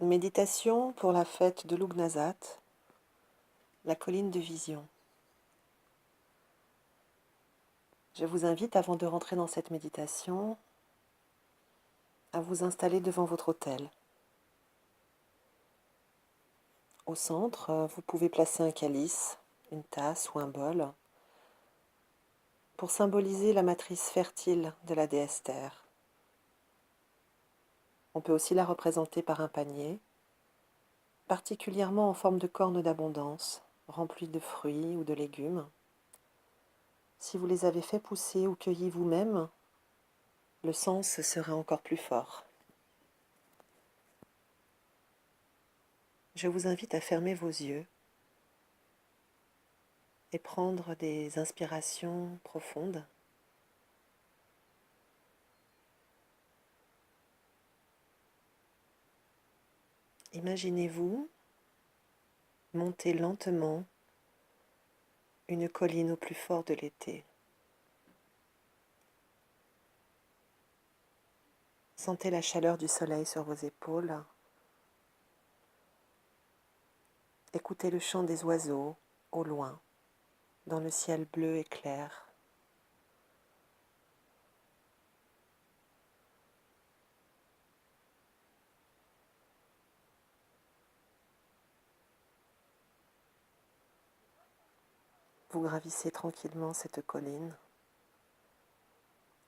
Méditation pour la fête de Lugnasat, la colline de vision. Je vous invite, avant de rentrer dans cette méditation, à vous installer devant votre autel. Au centre, vous pouvez placer un calice, une tasse ou un bol pour symboliser la matrice fertile de la déesse Terre. On peut aussi la représenter par un panier, particulièrement en forme de corne d'abondance, remplie de fruits ou de légumes. Si vous les avez fait pousser ou cueillis vous-même, le sens serait encore plus fort. Je vous invite à fermer vos yeux et prendre des inspirations profondes. Imaginez-vous monter lentement une colline au plus fort de l'été. Sentez la chaleur du soleil sur vos épaules. Écoutez le chant des oiseaux au loin, dans le ciel bleu et clair. Vous gravissez tranquillement cette colline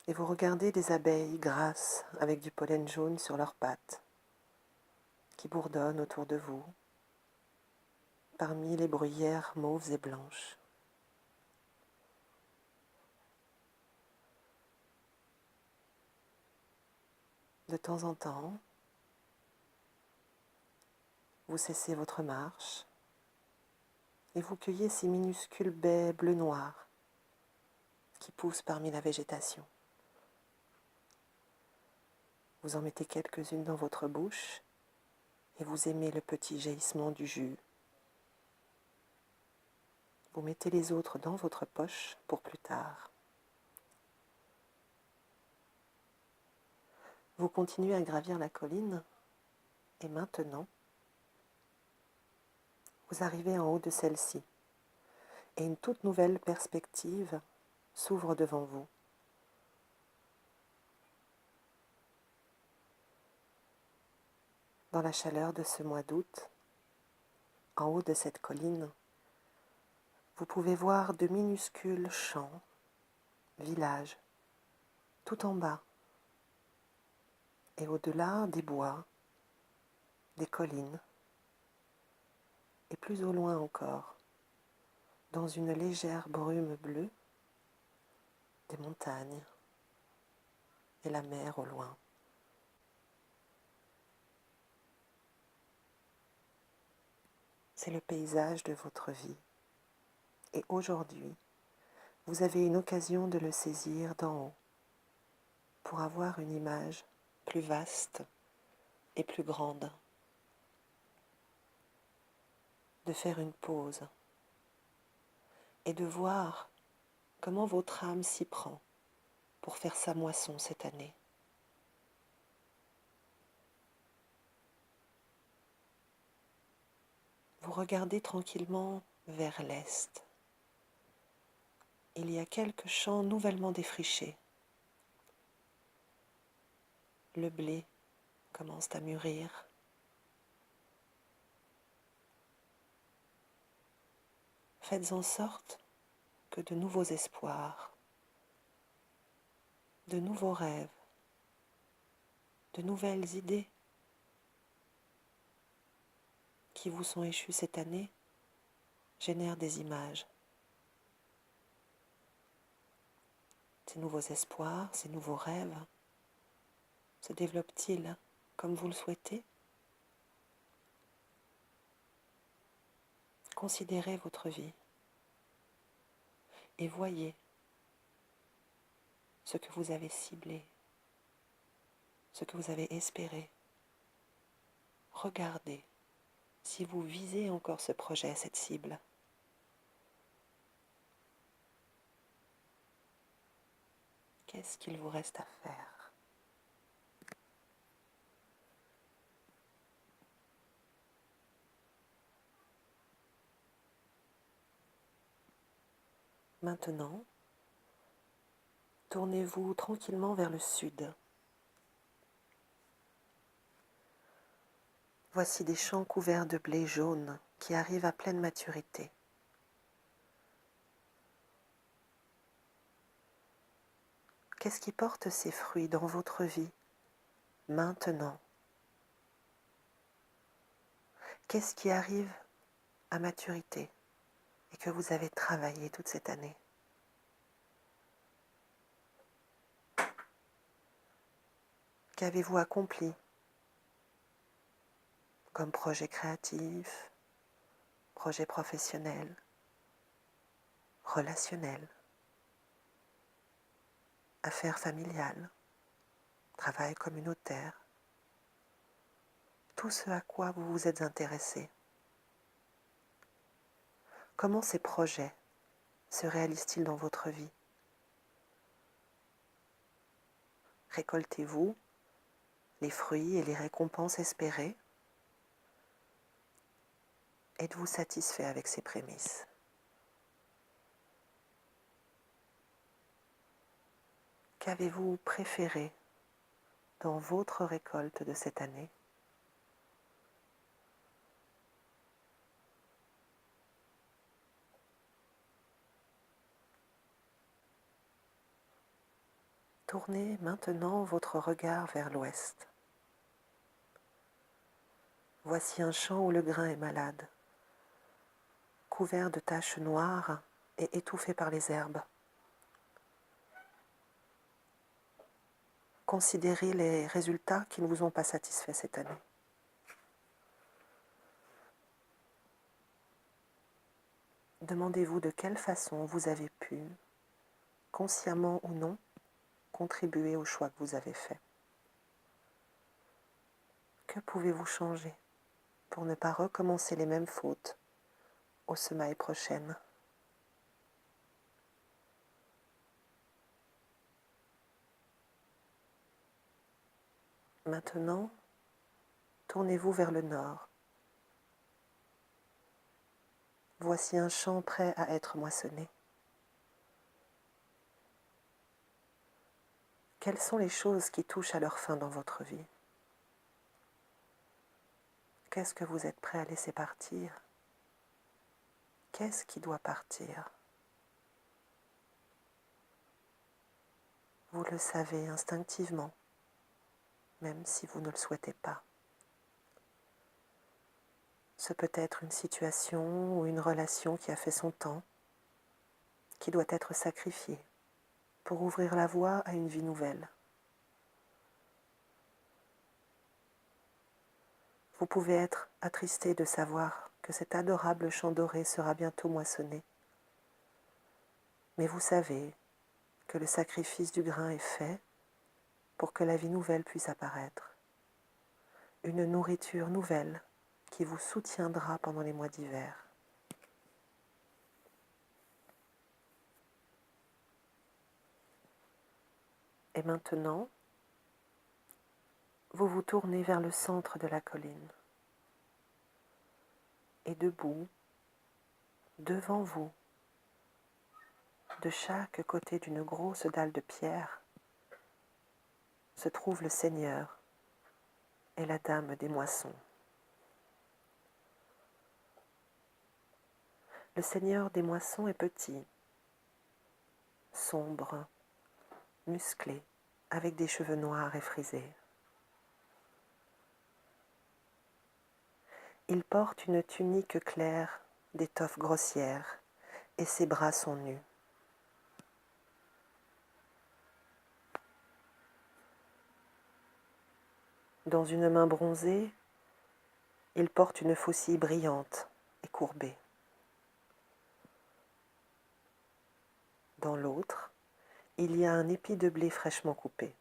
et vous regardez des abeilles grasses avec du pollen jaune sur leurs pattes qui bourdonnent autour de vous parmi les bruyères mauves et blanches. De temps en temps, vous cessez votre marche et vous cueillez ces minuscules baies bleu-noir qui poussent parmi la végétation. Vous en mettez quelques-unes dans votre bouche et vous aimez le petit jaillissement du jus. Vous mettez les autres dans votre poche pour plus tard. Vous continuez à gravir la colline et maintenant, vous arrivez en haut de celle-ci et une toute nouvelle perspective s'ouvre devant vous. Dans la chaleur de ce mois d'août, en haut de cette colline, vous pouvez voir de minuscules champs, villages, tout en bas, et au-delà des bois, des collines, et plus au loin encore, dans une légère brume bleue, des montagnes et la mer au loin. C'est le paysage de votre vie. Et aujourd'hui, vous avez une occasion de le saisir d'en haut pour avoir une image plus vaste et plus grande, de faire une pause et de voir comment votre âme s'y prend pour faire sa moisson cette année. Vous regardez tranquillement vers l'est. Il y a quelques champs nouvellement défrichés. Le blé commence à mûrir. Faites en sorte que de nouveaux espoirs, de nouveaux rêves, de nouvelles idées qui vous sont échues cette année génèrent des images. Ces nouveaux espoirs, ces nouveaux rêves se développent-ils comme vous le souhaitez? Considérez votre vie et voyez ce que vous avez ciblé, ce que vous avez espéré. Regardez si vous visez encore ce projet, cette cible. Qu'est-ce qu'il vous reste à faire? Maintenant, tournez-vous tranquillement vers le sud. Voici des champs couverts de blé jaune qui arrivent à pleine maturité. Qu'est-ce qui porte ces fruits dans votre vie maintenant? Qu'est-ce qui arrive à maturité et que vous avez travaillé toute cette année? Qu'avez-vous accompli comme projet créatif, projet professionnel, relationnel, affaires familiales, travail communautaire, tout ce à quoi vous vous êtes intéressé? Comment ces projets se réalisent-ils dans votre vie? Récoltez-vous les fruits et les récompenses espérées? Êtes-vous satisfait avec ces prémices? Qu'avez-vous préféré dans votre récolte de cette année? Tournez maintenant votre regard vers l'ouest. Voici un champ où le grain est malade, couvert de taches noires et étouffé par les herbes. Considérez les résultats qui ne vous ont pas satisfait cette année. Demandez-vous de quelle façon vous avez pu, consciemment ou non, contribuer au choix que vous avez fait. Que pouvez-vous changer pour ne pas recommencer les mêmes fautes aux semailles prochaines? Maintenant, tournez-vous vers le nord. Voici un champ prêt à être moissonné. Quelles sont les choses qui touchent à leur fin dans votre vie? Qu'est-ce que vous êtes prêt à laisser partir? Qu'est-ce qui doit partir? Vous le savez instinctivement, même si vous ne le souhaitez pas. Ce peut être une situation ou une relation qui a fait son temps, qui doit être sacrifiée pour ouvrir la voie à une vie nouvelle. Vous pouvez être attristé de savoir que cet adorable champ doré sera bientôt moissonné. Mais vous savez que le sacrifice du grain est fait pour que la vie nouvelle puisse apparaître. Une nourriture nouvelle qui vous soutiendra pendant les mois d'hiver. Et maintenant, vous vous tournez vers le centre de la colline. Et debout, devant vous, de chaque côté d'une grosse dalle de pierre, se trouve le Seigneur et la Dame des moissons. Le Seigneur des moissons est petit, sombre, musclé, avec des cheveux noirs et frisés. Il porte une tunique claire d'étoffe grossière et ses bras sont nus. Dans une main bronzée, il porte une faucille brillante et courbée. Dans l'autre, il y a un épi de blé fraîchement coupé.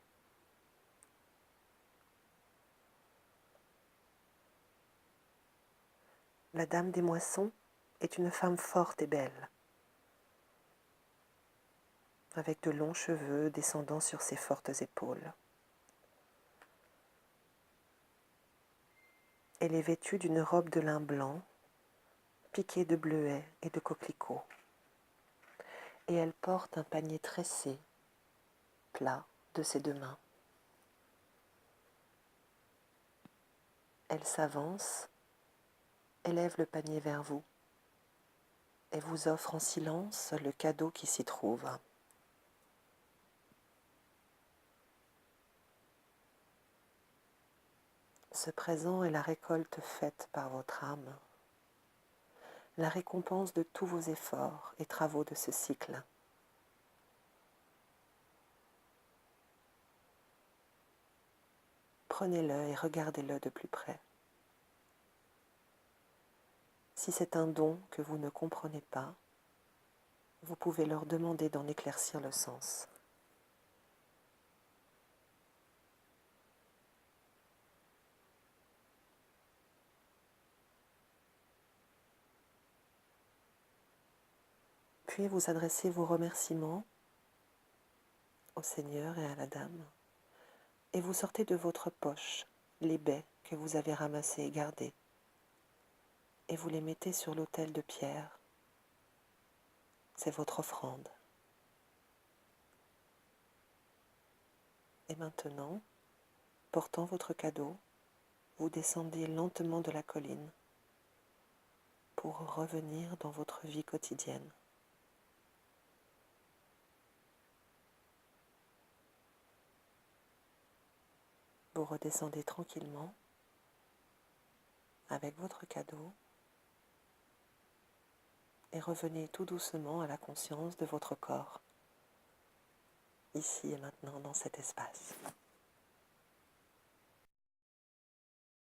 La Dame des moissons est une femme forte et belle, avec de longs cheveux descendant sur ses fortes épaules. Elle est vêtue d'une robe de lin blanc, piquée de bleuets et de coquelicots. et elle porte un panier tressé, plat, de ses deux mains. Elle s'avance, élève le panier vers vous et vous offre en silence le cadeau qui s'y trouve. Ce présent est la récolte faite par votre âme, la récompense de tous vos efforts et travaux de ce cycle. Prenez-le et regardez-le de plus près. Si c'est un don que vous ne comprenez pas, vous pouvez leur demander d'en éclaircir le sens. Puis vous adressez vos remerciements au Seigneur et à la Dame, et vous sortez de votre poche les baies que vous avez ramassées et gardées, et vous les mettez sur l'autel de pierre. C'est votre offrande. Et maintenant, portant votre cadeau, vous descendez lentement de la colline pour revenir dans votre vie quotidienne. Vous redescendez tranquillement avec votre cadeau et revenez tout doucement à la conscience de votre corps, ici et maintenant dans cet espace.